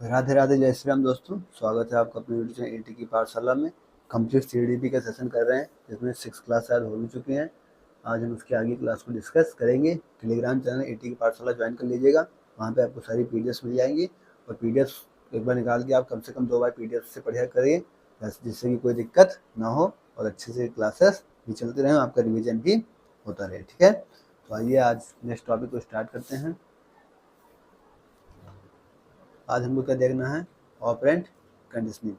राधे राधे, जय श्री राम दोस्तों। स्वागत है आपका अपने यूट्यूब चैनल एटी की पाठशाला में। कंप्लीट सीडीपी का सेशन कर रहे हैं, जिसमें 6 क्लास शायद हो भी चुकी हैं। आज हम उसकी आगे क्लास को डिस्कस करेंगे। टेलीग्राम चैनल एटी की पाठशाला ज्वाइन कर लीजिएगा, वहाँ पे आपको सारी पीडीएफ मिल जाएंगी। और पीडीएफ एक बार निकाल के आप कम से कम 2 बार पीडीएफ से पढ़ा करिए, जिससे कि कोई दिक्कत ना हो और अच्छे से क्लासेस भी चलते रहें, आपका रिविजन भी होता रहे। ठीक है, तो आइए आज नेक्स्ट टॉपिक को स्टार्ट करते हैं। आज हमको क्या देखना है? Operant conditioning.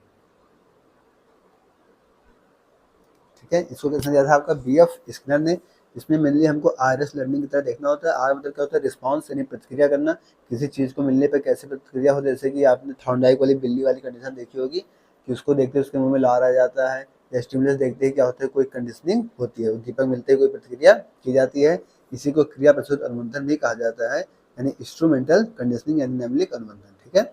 ठीक है, इसको कैसे दिया था आपका बीएफ स्किनर ने। इसमें मेनली हमको आरएस लर्निंग की तरह देखना होता है। आर मतलब क्या होता है? रिस्पांस, यानी प्रतिक्रिया करना। किसी चीज़ को मिलने पर कैसे प्रतिक्रिया हो, जैसे कि आपने थॉर्नडाइक वाली बिल्ली वाली कंडीशन देखी होगी कि उसको देखते उसके मुंह में लार आ जाता है, या स्टिमुलस देखते ही क्या होता है, कोई कंडीशनिंग होती है, उद्दीपक मिलते ही कोई प्रतिक्रिया की जाती है। इसी को क्रिया प्रस्तुत अनुबंधन भी कहा जाता है, यानी इंस्ट्रूमेंटल कंडीशनिंग यानी नेमलिक अनुबंधन। ठीक है,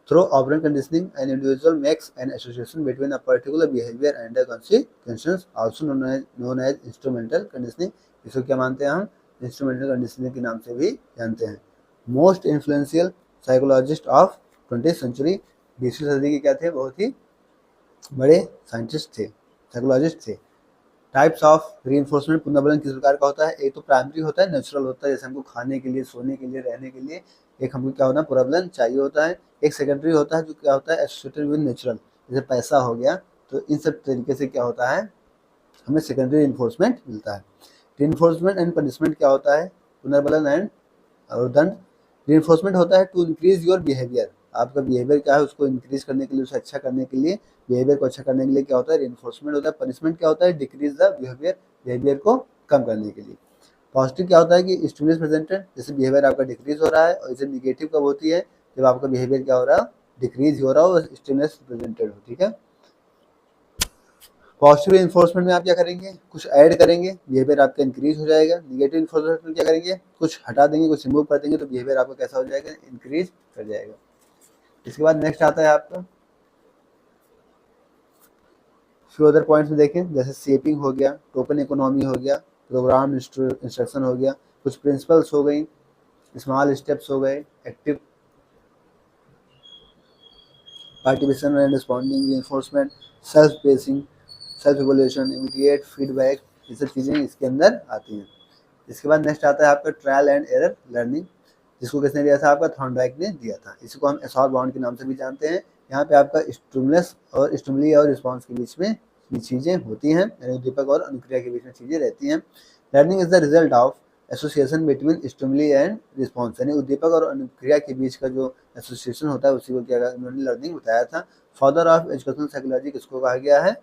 through operant conditioning, an individual makes an association between a particular behavior and a consequence, also known as instrumental conditioning। इसको क्या मानते हैं हम? इंस्ट्रूमेंटल कंडीशनिंग के नाम से भी जानते हैं। Most influential psychologist of 20th century, 20वीं सदी के क्या थे? बहुत ही बड़े साइंटिस्ट थे, साइकोलॉजिस्ट थे। टाइप्स ऑफ रीइंफोर्समेंट पुनर्बलन किस प्रकार का होता है? एक तो प्राइमरी होता है, नेचुरल होता है, जैसे हमको खाने के लिए, सोने के लिए, रहने के लिए एक हमको क्या होना, पुनर्बलन चाहिए होता है। एक सेकेंडरी होता है जो क्या होता है, एसोसिएटेड विद नेचुरल, जैसे पैसा हो गया। तो इन सब तरीके से क्या होता है, हमें सेकेंडरी रीइंफोर्समेंट मिलता है। रीइंफोर्समेंट एंड पनिशमेंट क्या होता है? पुनर्बलन एंड और दंड। रीइंफोर्समेंट होता है टू इंक्रीज योर बिहेवियर, आपका बिहेवियर क्या है उसको इंक्रीज करने के लिए, उसे अच्छा करने के लिए, बिहेवियर को अच्छा करने के लिए क्या होता है? रीइंफोर्समेंट होता है। पनिशमेंट क्या होता है? डिक्रीज द बिहेवियर, बिहेवियर को कम करने के लिए। पॉजिटिव क्या होता है कि स्टिमुलस प्रेजेंटेड, जैसे बिहेवियर आपका डिक्रीज हो रहा है। और इसे निगेटिव कब होती है? जब आपका बिहेवियर क्या हो रहा है? डिक्रीज हो रहा हो, स्टिमुलस प्रेजेंटेड हो। ठीक है, पॉजिटिव इन्फोर्समेंट में आप क्या करेंगे? कुछ ऐड करेंगे, बिहेवियर आपका इंक्रीज हो जाएगा। निगेटिव इन्फोर्समेंट में क्या करेंगे? कुछ हटा देंगे, कुछ रिमूव कर देंगे, तो बिहेवियर आपका कैसा हो जाएगा? इंक्रीज कर जाएगा। इसके बाद नेक्स्ट आता है आपका फ्यू अदर पॉइंट्स में देखें, जैसे शेपिंग हो गया, टोकन इकोनॉमी हो गया, प्रोग्राम इंस्ट्रक्शन हो गया, कुछ प्रिंसिपल्स हो गई, स्मॉल स्टेप्स हो गए, active participation and responding, reinforcement, self basin, self evolution, immediate feedback, ये सब चीज़ें इसके अंदर आती हैं। इसके बाद नेक्स्ट आता है आपका ट्रायल एंड एरर लर्निंग, जिसको किसने दिया था? आपका थॉर्नडाइक ने दिया था। इसको हम एसआर बाउंड के नाम से भी जानते हैं। यहाँ पे आपका स्टिमुलस और स्टिमुली और रिस्पॉन्स के बीच में ये चीज़ें होती हैं, यानी उद्दीपक और अनुक्रिया के बीच में चीज़ें रहती हैं। Learning is the result of association between stimuli and response, यानी उद्दीपक और अनुक्रिया के बीच का जो एसोसिएशन होता है उसी को क्या उन्होंने लर्निंग बताया था। फादर ऑफ एजुकेशनल साइकोलॉजी किसको कहा गया है?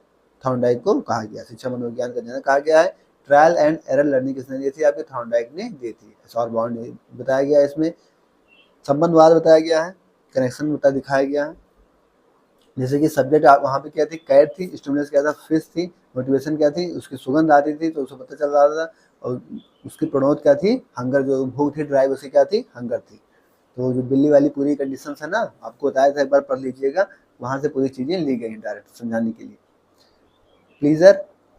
थॉर्नडाइक को कहा गया, शिक्षा मनोविज्ञान का जनक कहा गया है। ट्रायल एंड एरर लर्निंग किसने दी थी? आपके थॉर्नडाइक ने दी थी। एसआर बाउंड बताया गया है, इसमें संबंधवाद बताया गया है, कनेक्शन बता दिखाया गया है। जैसे कि सब्जेक्ट आप वहाँ पे क्या थी? कैट थी, स्टिमुलस क्या था? फिश थी, मोटिवेशन क्या थी? उसकी सुगंध आती थी तो उसे पता चल रहा था। और उसकी प्रणोद क्या थी? हंगर, जो भूख थी, ड्राइव, उसे क्या थी? हंगर थी। तो जो बिल्ली वाली पूरी कंडीशन है ना, आपको बताया था, एक बार पढ़ लीजिएगा, वहाँ से पूरी चीज़ें ली गई डायरेक्ट समझाने के लिए। प्लीजर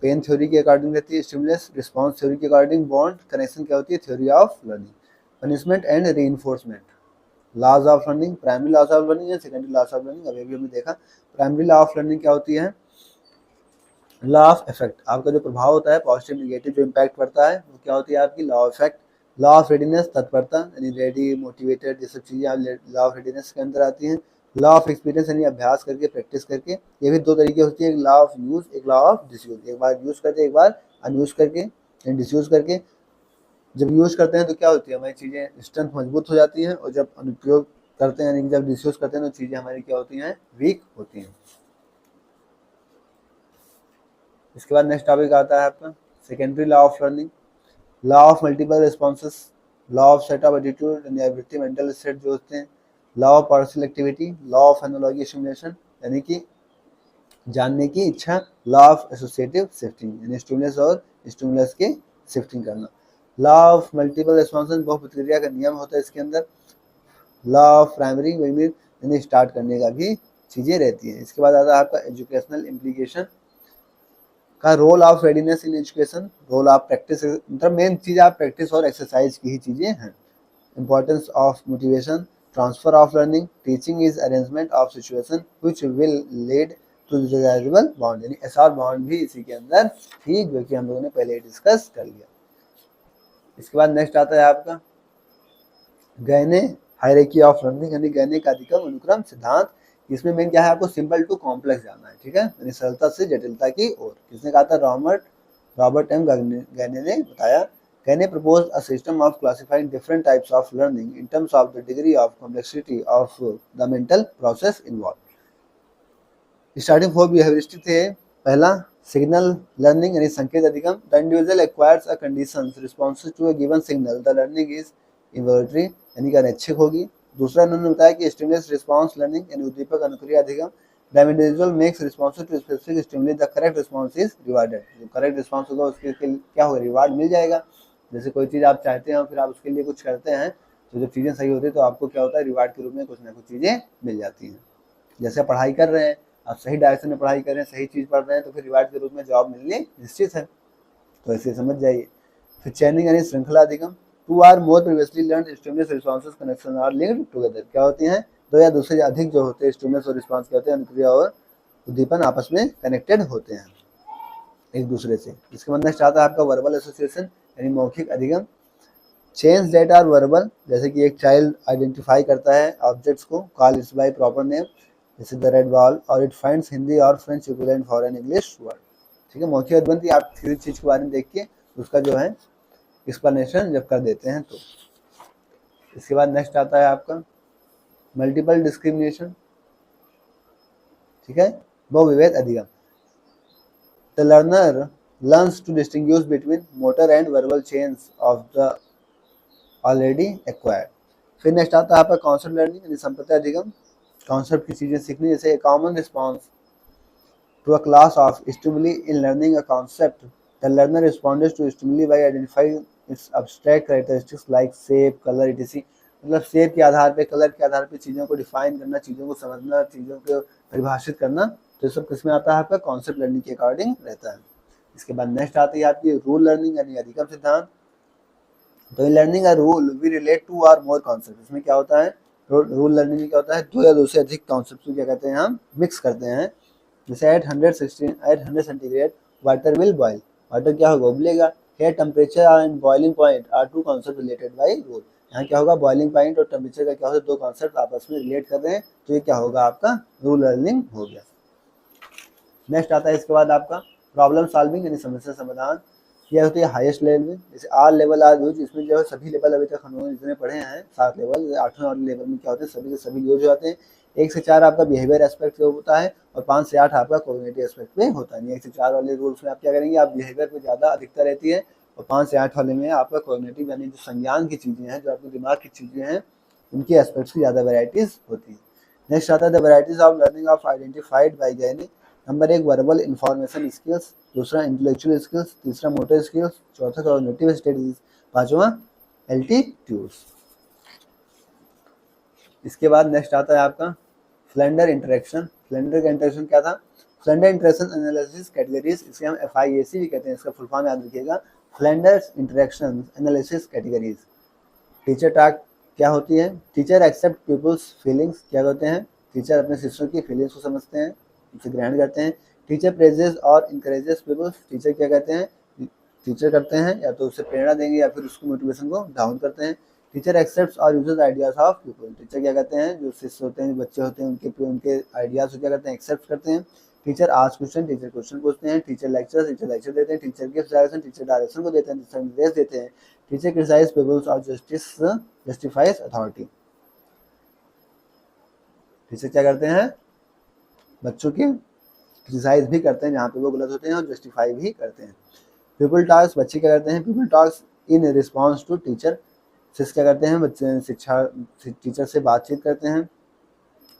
पेन थ्योरी के अकॉर्डिंग रहती है, स्टिमुलस रिस्पॉन्स थ्योरी के अकॉर्डिंग, बॉन्ड कनेक्शन क्या होती है? Theory of learning. Punishment and reinforcement, laws of learning, primary laws of learning या सेकेंडरी लॉज ऑफ लर्निंग, अभी भी हमने देखा। प्राइमरी लॉ ऑफ लर्निंग क्या होती है? लॉ ऑफ इफेक्ट, आपका जो प्रभाव होता है, पॉजिटिव नेगेटिव जो इम्पैक्ट पड़ता है, वो क्या होती है? आपकी law of effect. Law of readiness, तत्परता, यानी रेडी, मोटिवेटेड, ये सब चीज़ें लॉ ऑफ रेडीनेस के अंदर आती हैं। लॉ ऑफ एक्सपीरियंस, यानी अभ्यास करके, प्रैक्टिस करके। ये भी दो तरीके होती है, एक लॉ ऑफ यूज, एक लॉ ऑफ डिसयूज। एक बार यूज करके, एक बार अनयूज करके, डिसयूज करके। जब यूज करते हैं तो क्या होती है? हमारी चीज़ें स्ट्रेंथ मजबूत हो जाती हैं, और जब अनुप्रयोग करते हैं, यानी जब डिसयूज करते हैं, तो चीज़ें हमारी क्या होती हैं? वीक होती हैं। इसके बाद नेक्स्ट टॉपिक आता है आपका secondary law of learning, law of multiple responses, law of set of attitude, ability, mental state जो होते हैं, law of partial activity, law of analogy simulation, यानी कि जानने की इच्छा, लॉ ऑफ एसोसिएटिव शिफ्टिंग, यानी स्टिमुलस और स्टिमुलस के शिफ्टिंग करना। लॉ ऑफ मल्टीपल रिस्पॉन्सेस, बहु प्रतिक्रिया का नियम होता है इसके अंदर। लॉ ऑफ प्राइमरी यानी स्टार्ट करने का भी चीज़ें रहती हैं। इसके बाद आता है आपका एजुकेशनल इम्प्लीकेशन का, role of readiness in education, role of practice, मतलब मेन चीज़ आप प्रैक्टिस और एक्सरसाइज की ही चीज़ें हैं। Importance of motivation, transfer of learning, teaching is arrangement of situation which will lead to desirable bond, यानी एसआर बॉन्ड भी इसी के अंदर थी, जो कि हम लोगों ने पहले डिस्कस कर लिया। इसके बाद नेक्स्ट आता है आपका गैने हायरार्की ऑफ लर्निंग, यानी गैने का अधिगम अनुक्रम सिद्धांत। इसमें मेन क्या है, आपको सिंपल टू कॉम्प्लेक्स जाना है, ठीक है, यानी सरलता से जटिलता की ओर। किसने कहा था, रॉबर्ट एम गैने ने बताया। गैने proposed a system of classifying different types of learning in terms of the degree of complexity of the mental process involved. Starting 4 behavioristic थे। पहला सिग्नल लर्निंग यानी संकेत अधिगम, the individual acquires a conditions responses to a given signal, the learning is involuntary यानी कि अनैच्छिक होगी। दूसरा उन्होंने बताया कि स्टिमुलस रिस्पॉन्स लर्निंग यानी उद्दीपक अनुक्रिया अधिगम, the individual makes responses to specific stimuli, the correct response is rewarded, जो करेक्ट रिस्पॉन्स होगा उसके क्या होगा, रिवार्ड मिल जाएगा। जैसे कोई चीज़ आप चाहते हैं फिर आप उसके लिए कुछ करते हैं, तो जब चीज़ें सही होती है तो आपको क्या होता है, रिवार्ड के रूप में कुछ ना कुछ चीज़ें मिल जाती हैं। जैसे पढ़ाई कर रहे हैं, आप सही डायरेक्शन में पढ़ाई कर रहे हैं, सही चीज़ पढ़ रहे हैं, तो फिर रिवार्ड के रूप में जॉब मिलनी निश्चित है, तो ऐसे समझ जाइए। फिर चैनिंग यानी श्रृंखला अधिगम, two or more previously learn stimulus responses connection are linked together, क्या होती हैं, दो या दूसरे से अधिक जो होते हैं स्टिमुलस और रिस्पॉन्स क्या होते हैं, अनुक्रिया और उद्दीपन आपस में कनेक्टेड होते हैं एक दूसरे से। इसके बाद नेक्स्ट आता है आपका वर्बल एसोसिएशन यानी मौखिक अधिगम, चेन्स दैट आर वर्बल, जैसे कि एक चाइल्ड आइडेंटिफाई करता है ऑब्जेक्ट्स को, call it's by proper name, जैसे द रेड बॉल, और इट फाइंड्स हिंदी और French equivalent for an English word, ठीक है। मौखिक अधिगम आप किसी चीज़ के बारे में देख के उसका जो है एक्सप्लेनेशन जब कर देते हैं तो। इसके बाद नेक्स्ट आता है आपका मल्टीपल डिस्क्रिमिनेशन, ठीक है, बहुविवेक अधिगम, the learner learns to distinguish between motor and verbal chains of the already acquired। फिर नेक्स्ट आता है आपका कॉन्सेप्ट लर्निंग यानी संप्रदाय अधिगम, कॉन्सेप्ट की चीज़ें सीखनी, जैसे common response to a class of stimuli in learning a concept, the learner responded to stimuli by identifying its abstract characteristics like shape, colour etc, मतलब शेप के आधार पे, कलर के आधार पे चीज़ों को डिफाइन करना, चीज़ों को समझना, चीज़ों को परिभाषित करना, तो ये सब किसमें आता है, आपका कॉन्सेप्ट लर्निंग के अकॉर्डिंग रहता है। इसके बाद नेक्स्ट आती है आपकी रूल लर्निंग यानी अधिगम सिद्धांत, तो in learning a rule we relate two or more concept, इसमें क्या होता है, रूल लर्निंग में क्या होता है, दो या दो से अधिक कॉन्सेप्ट को क्या कहते हैं, हम मिक्स करते हैं। जैसे at 100 centigrade water will boil, water क्या होगा, उबलेगा। Here temperature and boiling point are two concept related by rule, यहाँ क्या होगा, बॉइलिंग पॉइंट और टेम्परेचर का क्या होगा, दो कॉन्सेप्ट आपस में रिलेट कर रहे हैं, तो ये क्या होगा, आपका रूल लर्निंग हो गया। नेक्स्ट आता है इसके बाद आपका प्रॉब्लम सॉल्विंग यानी समस्या समाधान, यह होती है हाईएस्ट लेवल में, जैसे आर लेवल आर यूज, इसमें जो है सभी लेवल अभी तक हम लोग जितने पढ़े हैं 7 लेवल, 8वें लेवल में क्या होते हैं, सभी के सभी यूज हो जाते हैं। 1 से 4 आपका बिहेवियर एस्पेक्ट पे होता है और 5 से 8 आपका कॉग्निटिव एस्पेक्ट पे होता है। 1 से 4 वाले रूल्स में आप क्या करेंगे, आप बिहेवियर पे ज़्यादा अधिकता रहती है, और 5 से 8 वाले में आपका कॉग्निटिव यानी जो संज्ञान की चीज़ें हैं, जो आपके दिमाग की चीज़ें हैं, उनके एस्पेक्ट्स की ज़्यादा वेराइटीज़ होती है। नेक्स्ट आता है the varieties of learning of identified by Giani, number 1 verbal information skills, दूसरा इंटेलेक्चुअल स्किल्स, तीसरा मोटर स्किल्स, चौथा कॉग्निटिव स्टडीज, पांचवा एल्टीट्यूड्स। इसके बाद नेक्स्ट आता है आपका फ्लेंडर इंटरेक्शन, फ्लेंडर का इंटरेक्शन क्या था, फ्लेंडर इंटरेक्शन एनालिसिस कैटेगरीज, इसे हम FIAC भी कहते हैं, इसका फुल फॉर्म याद रखिएगा, Flanders interaction analysis categories. Teacher talk क्या होती है, टीचर एक्सेप्ट पीपल्स फीलिंग्स, क्या होते हैं, टीचर अपने शिष्यों की फीलिंग्स को समझते हैं, उसे ग्रहण करते हैं। टीचर प्रेजेस और इंकरेजेस पीपल्स, टीचर क्या कहते हैं, टीचर करते हैं या तो उसे प्रेरणा देंगे या फिर उसको मोटिवेशन को डाउन करते हैं। टीचर एक्सेप्ट्स और uses ideas of people, teacher क्या कहते हैं, जो शिष्य होते हैं, बच्चे होते हैं, उनके आइडियाज को क्या करते हैं, एक्सेप्ट करते हैं। Teacher ask question, teacher question पूछते हैं। टीचर लेक्चर देते हैं, teacher gives direction, teacher direction को देते हैं, टीचर निर्देश देते हैं। टीचर क्रिटिसाइज पीपल्स और जस्टिफाइज अथॉरिटी, टीचर क्या करते हैं, बच्चों के क्रिटिसाइज भी करते हैं जहाँ पे वो गलत होते हैं और जस्टिफाई भी करते हैं। पीपल टॉक्स, बच्चे क्या करते हैं, people talks in response to teacher, शिष्य क्या करते हैं, बच्चे टीचर से बातचीत करते हैं,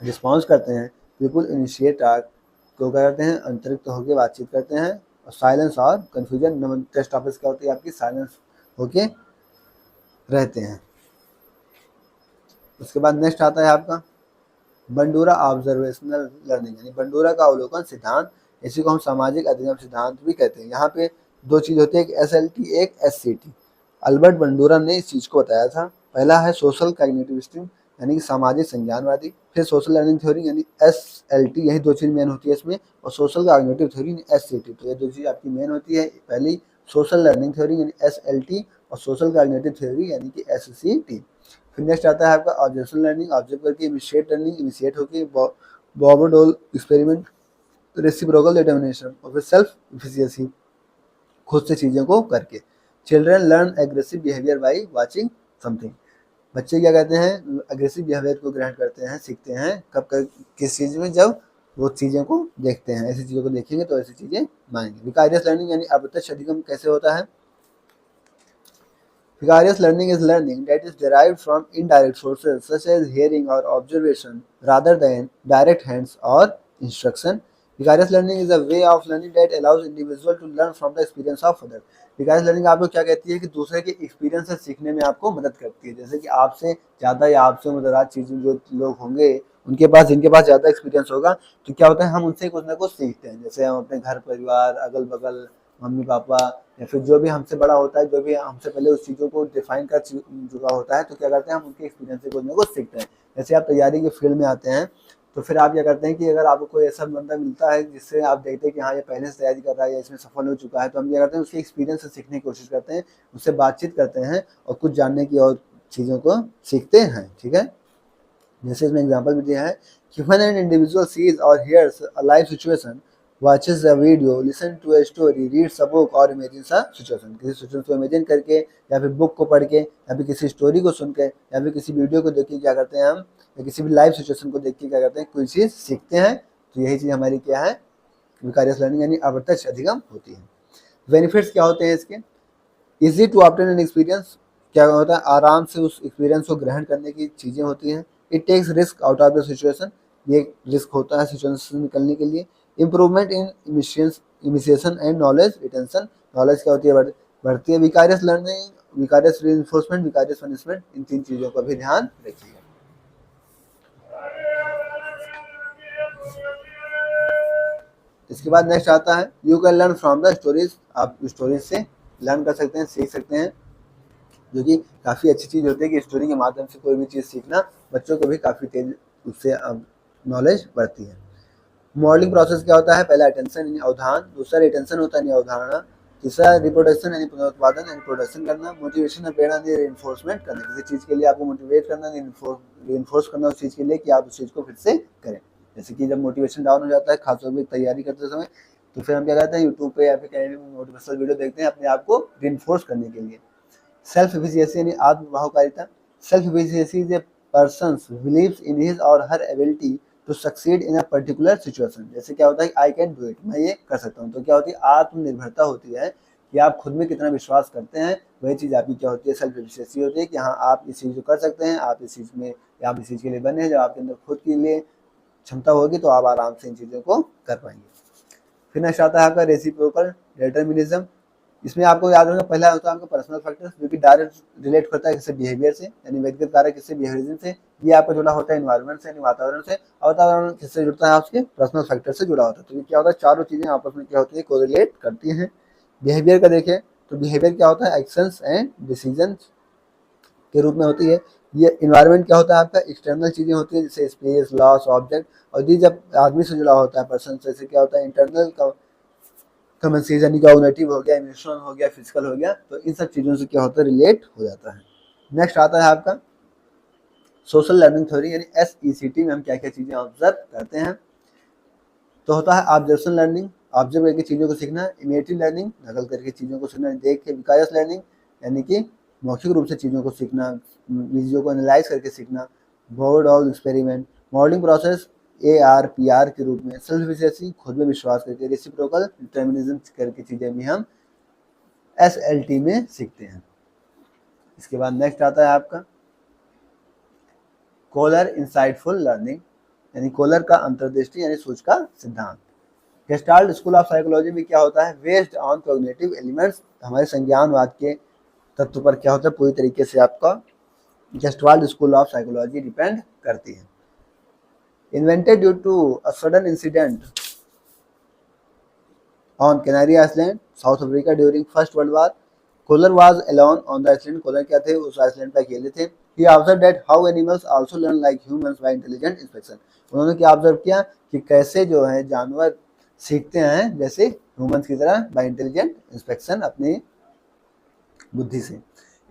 रिस्पॉन्स करते हैं। पीपल इनिशिएट टॉक को क्या करते हैं, अंतरिक्त होकर बातचीत करते हैं। और साइलेंस और कन्फ्यूजन, टेस्ट ऑफिस क्या होती है आपकी, साइलेंस होके रहते हैं। उसके बाद नेक्स्ट आता है आपका बंडूरा ऑब्जर्वेशनल लर्निंग यानी बंडूरा का अवलोकन सिद्धांत, इसी को हम सामाजिक अधिगम सिद्धांत भी कहते हैं। यहाँ पे दो चीज़ होती है, एक SLT एक SCT। अल्बर्ट बंडूरा ने इस चीज़ को बताया था। पहला है सोशल कॉग्निटिव स्ट्रीम यानी कि सामाजिक संज्ञानवादी। फिर सोशल लर्निंग थ्योरी यानी SLT, यही दो चीज़ मेन होती है इसमें, और सोशल कॉग्निटिव थ्योरी यानी SCT। तो ये दो चीज़ आपकी मेन होती है, पहली सोशल लर्निंग थ्योरी यानी SLT और सोशल कॉग्निटिव थ्योरी यानी कि SCT। फिर नेक्स्ट आता है आपका ऑब्जर्वेशनल लर्निंग, ऑब्जर्व करके इनिशिएट लर्निंग, इनिशिएट होकर बॉबोडोल एक्सपेरिमेंट, रेसिप्रोकल डिटर्मिनेशन, और फिर सेल्फ एफिशिएंसी, खुद से चीज़ों को करके। Children learn aggressive behaviour by watching something, बच्चे क्या कहते हैं अग्रेसिव बिहेवियर को ग्रहण करते हैं, सीखते हैं कब किस चीज़ में, जब वो चीज़ों को देखते हैं, ऐसी चीज़ों को देखेंगे तो ऐसी चीज़ें मानेंगे। विकारियस लर्निंग यानी अप्रत्यक्ष अधिगम कैसे होता है? Vicarious learning is learning that is derived from indirect sources such as hearing or observation rather than direct hands or instruction. Vicarious learning is a way of learning that allows individual to learn from the experience of others. Vicarious learning आपको क्या कहती है कि दूसरे के experience से सीखने में आपको मदद करती है। जैसे कि आपसे ज़्यादा या आपसे मदराज चीज़ें जो लोग होंगे उनके पास, जिनके पास ज़्यादा एक्सपीरियंस होगा, तो क्या होता है हम उनसे कुछ ना कुछ सीखते हैं। जैसे हम अपने घर परिवार, अगल बगल, मम्मी पापा, या फिर जो भी हमसे बड़ा होता है, जो भी हमसे पहले उस चीज़ों को डिफाइन कर चुका होता है, तो क्या करते हैं हम उनके एक्सपीरियंस से कुछ ना कुछ सीखते हैं। जैसे आप तैयारी के फील्ड में आते हैं तो फिर आप क्या करते हैं कि अगर आपको कोई ऐसा बंदा मिलता है जिससे आप देखते हैं कि हाँ ये पहले से तैयारी कर रहा है या इसमें सफल हो चुका है, तो हम क्या करते हैं उसके एक्सपीरियंस से सीखने की कोशिश करते हैं, उससे बातचीत करते हैं और कुछ जानने की और चीज़ों को सीखते हैं। ठीक है, जैसे इसमें एग्जाम्पल भी दिया है कि when an individual sees or hears a live situation, watches a video, listen to a story, reads a book और imagines a situation, किसी सिचुएशन को इमेजिन करके या फिर बुक को पढ़ के या फिर किसी स्टोरी को सुन के या फिर किसी वीडियो को देख के क्या करते हैं हम, या किसी भी लाइव सिचुएशन को देख के क्या करते हैं कोई चीज़ सीखते हैं। तो यही चीज़ हमारी क्या है, विकारियस लर्निंग यानी अप्रत्यक्ष अधिगम होती है। बेनिफिट्स क्या होते हैं इसके? Easy to obtain an experience, क्या होता है आराम से उस एक्सपीरियंस को ग्रहण करने की चीज़ें होती हैं। It takes risk out of the situation, ये रिस्क होता है सिचुएशन से निकलने के लिए। Improvement in initiation and knowledge retention, knowledge क्या होती है बढ़ती है। Vicarious learning, vicarious reinforcement, vicarious punishment, इन तीन चीज़ों का भी ध्यान रखिएगा। इसके बाद नेक्स्ट आता है you can learn from the stories, आप स्टोरीज से लर्न कर सकते हैं, सीख सकते हैं, जो कि काफ़ी अच्छी चीज़ होती है कि स्टोरी के माध्यम से कोई भी चीज़ सीखना बच्चों को भी काफ़ी तेज उससे नॉलेज बढ़ती है। मॉडलिंग प्रोसेस क्या होता है? पहला अटेंशन यानी अवधान, दूसरा रिटेंशन होता है यानी अवधारणा, तीसरा रिप्रोडक्शन यानी पुनरुत्पादन यानी प्रोडक्शन करना, मोटिवेशन और प्रेरणा यानी रेनफोर्समेंट करना, किसी चीज़ के लिए आपको मोटिवेट करना, रेनफोर्स करना उस चीज़ के लिए कि आप उस चीज़ को फिर से करें। जैसे कि जब मोटिवेशन डाउन हो जाता है खासतौर पर तैयारी करते समय, तो फिर हम क्या करते हैं यूट्यूब पे या फिर कहीं भी मोटिवेशनल वीडियो देखते हैं अपने आप को रेनफोर्स करने के लिए। सेल्फ एफिशिएंसी यानी आत्मबाहुकारिता, self efficiency is a person's believes in his or her ability to succeed in a particular situation. जैसे क्या होता है आई कैन डू इट, मैं ये कर सकता हूँ। तो क्या होती है आत्मनिर्भरता होती है कि आप खुद में कितना विश्वास करते हैं, वही चीज़ आपकी क्या होती है सेल्फ एफिशिएंसी होती है कि हाँ आप इस चीज़ को कर सकते हैं, आप इस चीज़ में, आप इस चीज़ के लिए बने हैं। जब आपके अंदर खुद के लिए क्षमता होगी तो आप आराम से इन चीज़ों को कर पाएंगे। फिर नेक्स्ट आता है आपका रेसिप्रोकल डिटर्मिनिज्म, इसमें आपको याद रखना पहला होता है आपका पर्सनल फैक्टर्स, जो कि डायरेक्ट रिलेट करता है किसी बिहेवियर से, यानी व्यक्तिगत कारक किससे, बिहेवियर से। ये आपका जुड़ा होता है एनवायरनमेंट से यानी वातावरण से, और वातावरण किससे जुड़ता है आपके पर्सनल फैक्टर से जुड़ा होता है। तो ये क्या होता है चारों चीज़ें आपस में क्या होती है कोरिलेट करती हैं। बिहेवियर का देखें तो बिहेवियर क्या होता है एक्शंस एंड डिसीजन के रूप में होती है। ये इन्वायरमेंट क्या होता है आपका एक्सटर्नल चीज़ें होती है जैसे स्पेस, लॉस, ऑब्जेक्ट, और ये जब आदमी से जुड़ा होता है पर्सन से, जैसे क्या होता है इंटरनल कमेंसीज यानी कॉग्निटिव हो गया, इमोशनल हो गया, फिजिकल हो गया। तो इन सब चीज़ों से क्या होता है रिलेट हो जाता है। नेक्स्ट आता है आपका सोशल लर्निंग थ्योरी यानी SECT में हम क्या क्या चीज़ें ऑब्जर्व करते हैं। तो होता है ऑब्जर्वेशन लर्निंग, ऑब्जर्व करके चीज़ों को सीखना। इमेजिनेटिव लर्निंग, नकल करके चीज़ों को सीखना देख के। विकारियस लर्निंग यानी कि मौखिक रूप से चीज़ों को सीखना, चीज़ों को एनालाइज करके सीखना। Board experiment, modelling process ARPR के रूप में। सेल्फ एफिशिएंसी, खुद में विश्वास करके। रेसिप्रोकल डिटर्मिनिज्म करके चीज़ें भी हम SLT में सीखते हैं। इसके बाद नेक्स्ट आता है आपका कोलर इंसाइटफुल लर्निंग यानी कोलर का अंतर्दृष्टि यानी सूच का सिद्धांत। गेस्टाल्ट स्कूल ऑफ साइकोलॉजी में क्या होता है बेस्ड ऑन कॉग्निटिव एलिमेंट्स, हमारे संज्ञानवाद के तत्व पर क्या होता है पूरी तरीके से आपका Gestalt school of psychology depend करती है। Invented due to a sudden incident on Canary Island, South Africa during First World War. Kohler was alone on the island, Kohler क्या थे, उस आइसलैंड पे अकेले थे। He observe that how animals also learn like humans by intelligent inspection, उन्होंने क्या observe किया कि कैसे जो है जानवर सीखते हैं जैसे ह्यूमंस की तरह बाय इंटेलिजेंट इंस्पेक्शन, अपनी बुद्धि से।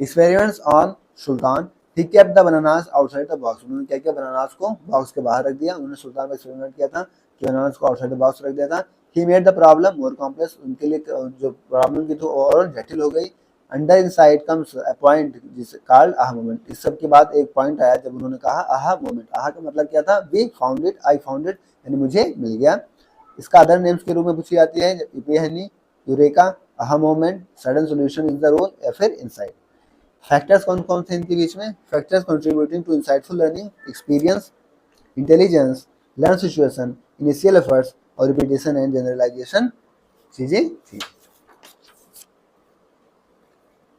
Experiments on Sultan, he kept the bananas outside the box, उन्होंने क्या किया, बनानास को बॉक्स के बाहर रख दिया। उन्होंने सुल्तान में एक्सपेरिमेंट किया था कि बनानास को आउटसाइड द बॉक्स रख दिया था। He made the problem more complex, उनके लिए जो प्रॉब्लम की थी और जटिल हो गई। Under inside comes a point जिसे कॉल्ड आहा मोमेंट, इस सब के बाद एक पॉइंट आया जब उन्होंने कहा आहा मोमेंट। आहा का मतलब क्या था, we found it, I found it, यानी मुझे मिल गया। इसका अदर नेम्स के रूप में पूछी जाती है epiphany, eureka, aha moment, sudden solution is the role या फिर इनसाइट। फैक्टर्स कौन कौन थे इनके बीच में, factors contributing to insightful learning, experience, intelligence, learn situation, initial efforts और रिपीटेशन एंड जनरलाइजेशन चीजें थी।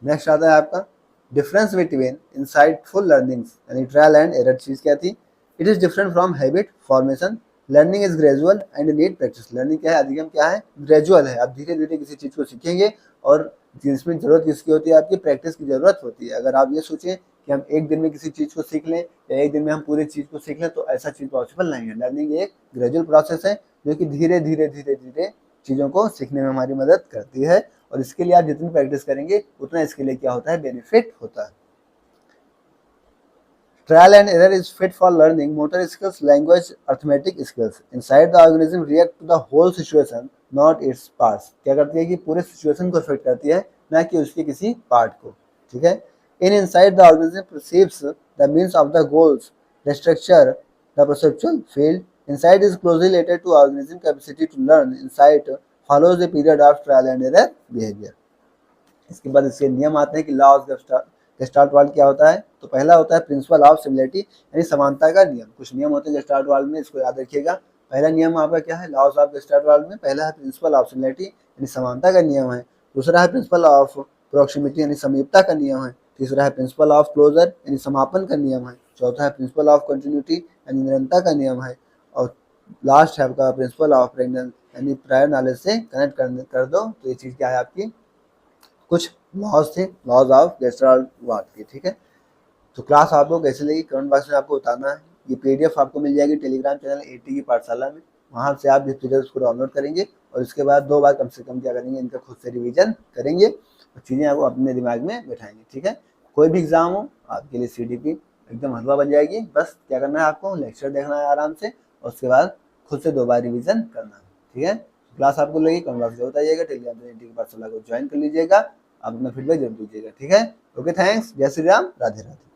नेक्स्ट आता है आपका डिफरेंस बिटवीन इंसाइटफुल लर्निंग्स, यानी ट्रायल एंड एरर चीज क्या थी। It is different from habit formation, learning is gradual and need practice, learning क्या है, अधिगम क्या है, ग्रेजुअल है, आप धीरे धीरे किसी चीज को सीखेंगे और जिसमें जरूरत किसकी होती है, आपकी प्रैक्टिस की जरूरत होती है। अगर आप ये सोचें कि हम एक दिन में किसी चीज को सीख लें या एक दिन में हम पूरी चीज को सीख लें तो ऐसा चीज पॉसिबल नहीं है। लर्निंग एक ग्रेजुअल प्रोसेस है जो कि धीरे धीरे धीरे धीरे चीजों को सीखने में हमारी मदद करती है और इसके लिए आप जितनी प्रैक्टिस करेंगे उतना इसके लिए क्या होता है, बेनिफिट होता है। Trial and error is fit for learning motor skills, language, arithmetic skills. Inside the organism react to the whole situation, not its parts. क्या करती है कि पूरे सिचुएशन को अफेक्ट करती है, ना कि उसके किसी पार्ट को। ठीक है। In inside the organism perceives the means of the goals, the structure, the perceptual field. Insight is closely related to organism capacity to learn. Insight follows the period of trial and error behavior. इसके बाद इसके नियम आते हैं कि law of gestalt walled क्या होता है। तो पहला होता है प्रिंसिपल ऑफ सिमिलरिटी, यानी समानता का नियम। कुछ नियम होते हैं गेस्टाल्ट वाल्ड में, इसको याद रखिएगा। पहला नियम आपका क्या है, लॉज ऑफ गेस्टाल्ट वाल्ड में पहला है प्रिंसिपल ऑफ सिमिलरिटी, यानी समानता का नियम है। दूसरा है प्रिंसिपल ऑफ प्रोक्सिमिटी, यानी समीपता का नियम है। तीसरा है प्रिंसिपल ऑफ क्लोजर, यानी समापन का नियम है। चौथा है प्रिंसिपल ऑफ कंटिन्यूटी, यानी निरंतरता का नियम है। और लास्ट है आपका प्रिंसिपल ऑफ प्रेग्नेंस, यानी प्रायर नॉलेज से कनेक्ट कर दो। तो ये चीज क्या है आपकी, कुछ लॉज थे, लॉज ऑफ गेस्टाल्ट वाल्ड के। ठीक है। तो क्लास आपको कैसे लगी कमेंट बॉक्स में आपको बताना है। ये पीडीएफ आपको मिल जाएगी टेलीग्राम चैनल एटी की पाठशाला में, वहाँ से आप इस पीडीएफ को डाउनलोड करेंगे और इसके बाद 2 बार कम से कम क्या करेंगे, इनका खुद से रिवीजन करेंगे और चीज़ें आपको अपने दिमाग में बैठाएंगे। ठीक है। कोई भी एग्जाम हो आपके लिए सीडीपी एकदम हलवा बन जाएगी। बस क्या करना है, आपको लेक्चर देखना है आराम से और उसके बाद खुद से 2 बार रिविजन करना है। ठीक है। क्लास आपको लगी कमेंट बॉक्स में बताइएगा, टेलीग्राम चैनल एटी की पाठशाला को ज्वाइन कर लीजिएगा, आप अपना फीडबैक जरूर दीजिएगा। ठीक है। ओके, थैंक्स, जय श्री राम, राधे राधे।